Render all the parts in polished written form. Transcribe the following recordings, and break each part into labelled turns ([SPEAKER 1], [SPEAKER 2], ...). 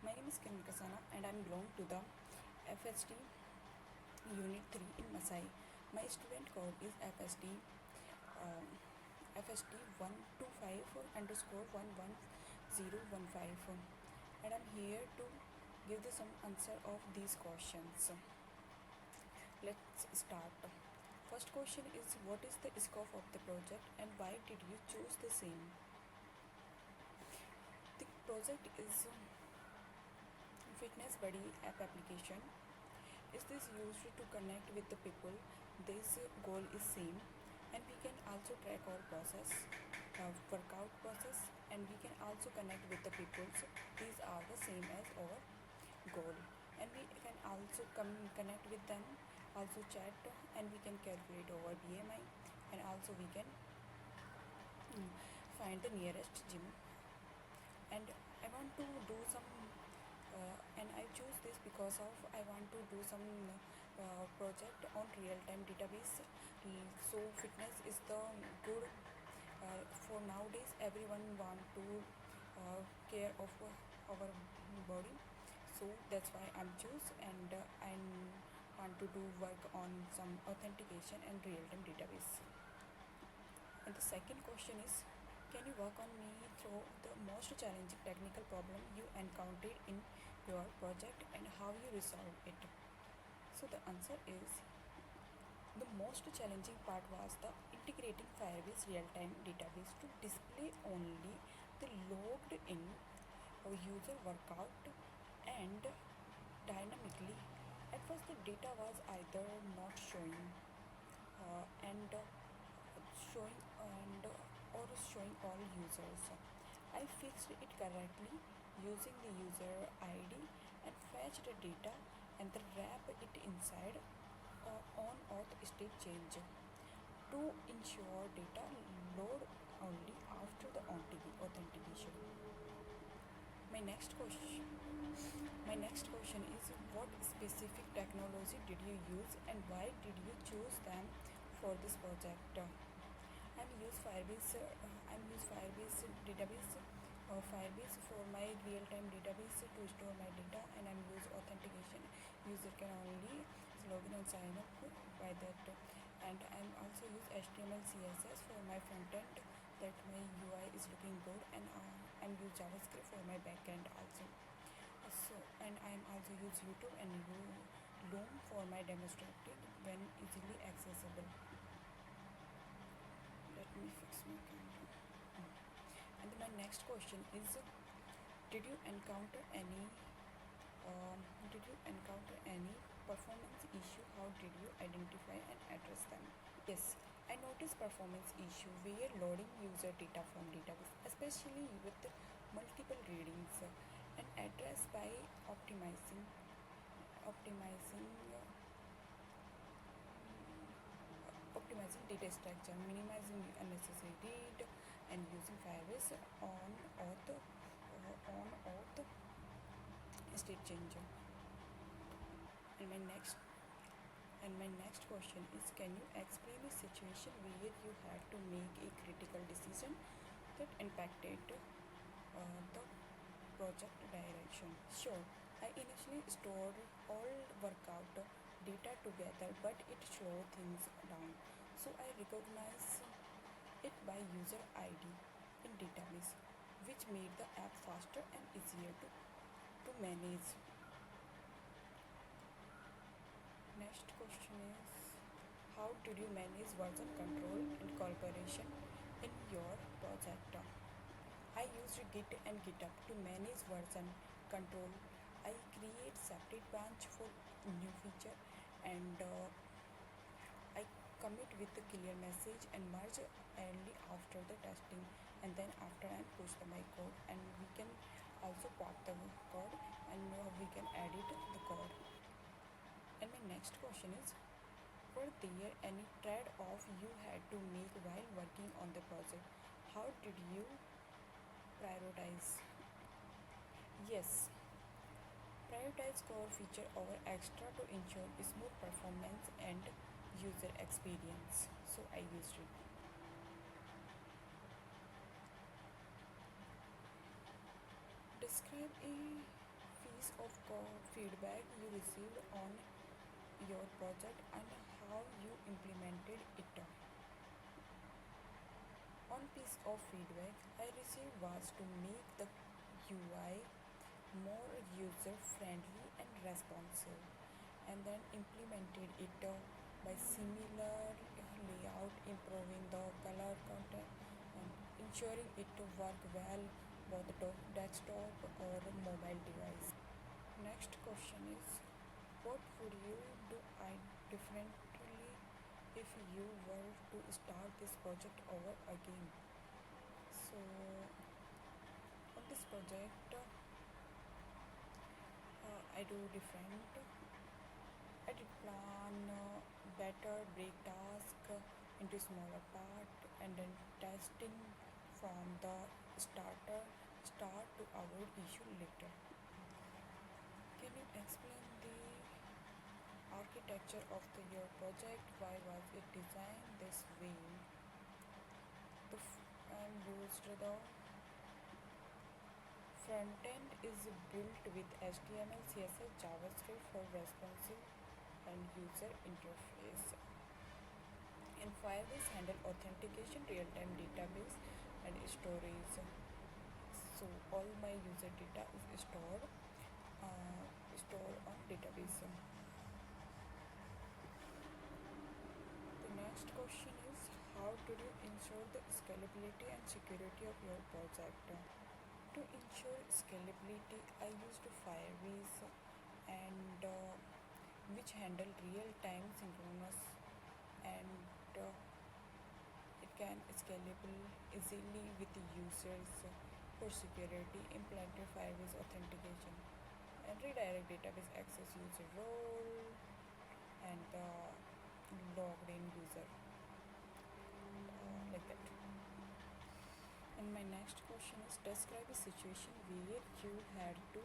[SPEAKER 1] My name is Kiran Kasana and I belong to the FST Unit 3 in Masai. My student code is um, FST 125 underscore 11015, and I'm here to give the some answer of these questions. Let's start. First question is, what is the scope of the project and why did you choose the same? The project is fitness buddy app application. Is this used to connect with the people? This goal is same, and we can also track our process, workout process, and we can also connect with the people. These are the same as our goal, and we can also connect with them, also chat, and we can calculate our BMI, and also we can find the nearest gym. And I want to do some and I choose this because of I want to do some project on real-time database. So fitness is the good for nowadays. Everyone want to care of our body, so that's why I'm choose, and I want to do work on some authentication and real-time database. And the second question is, can you walk on me through the most challenging technical problem you encountered in your project and how you resolved it? So the answer is, the most challenging part was the integrating Firebase real-time database to display only the logged in user workout and dynamically. At first the data was either not showing and showing and or showing all users. I fixed it correctly using the user ID and fetched the data and then wrap it inside on auth state change to ensure data load only after the authentication. My next question my next question is, what specific technology did you use and why did you choose them for this project? I'm use Firebase database. Firebase for my real-time database to store my data, and I'm use authentication. User can only log in and sign up by that, and I'm also use HTML CSS for my front end that my UI is looking good, and I'm use JavaScript for my backend also. So, and I'm also use YouTube and Loom for my demonstrating when easily accessible. Let me fix my camera. And then my next question is, did you encounter any performance issue? How did you identify and address them? Yes, I noticed performance issue where loading user data from database, especially with multiple readings, and address by optimizing optimizing data structure, minimizing unnecessary read, and using Firebase on auth state changer. And my next question is, can you explain a situation where you had to make a critical decision that impacted the project direction? Sure. I initially stored all workout data together, but it slowed things down. So I recognize it by user ID in database, which made the app faster and easier to manage. Next question is, how did you manage version control and collaboration in your project? I used Git and GitHub to manage version control. I create separate branch for new feature, and I commit with the clear message and merge only after the testing, and then after I push my code, and we can also pop the code, and we can edit the code. And my next question is, were there any trade-off you had to make while working on the project? How did you prioritize? Yes, prioritize core feature over extra to ensure smooth performance and user experience. So I used it. Describe a piece of feedback you received on your project and how you implemented it. One piece of feedback I received was to make the UI more user friendly and responsive, and then implemented it by similar layout, improving the color content, and ensuring it to work well both desktop or mobile device. Next question is, what would you do I differently if you were to start this project over again? So on this project, I do different. I did plan better, break task into smaller part, and then testing from the start to avoid issue later. Can you explain the architecture of your project? Why was it designed this way? And used the front end is built with HTML, CSS, JavaScript for responsive and user interface. And Firebase handle authentication, real-time database, and storage. So all my user data is stored on database. The next question is, how did you ensure the scalability and security of your project? To ensure scalability, I used Firebase and which handle real-time synchronous, and it can scalable easily with the users. For security, implemented Firebase authentication and redirect database access user role and the logged in user, like that. And my next question is, describe a situation where you had to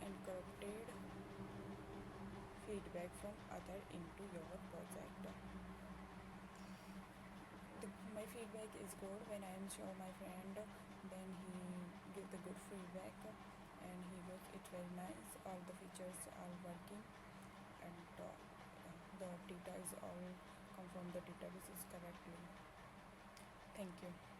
[SPEAKER 1] incorporate feedback from other into your project. My feedback is good when I am show my friend, then he give the good feedback, and he goes it's very nice, all the features are working, and the data is all come from the databases correctly. Thank you.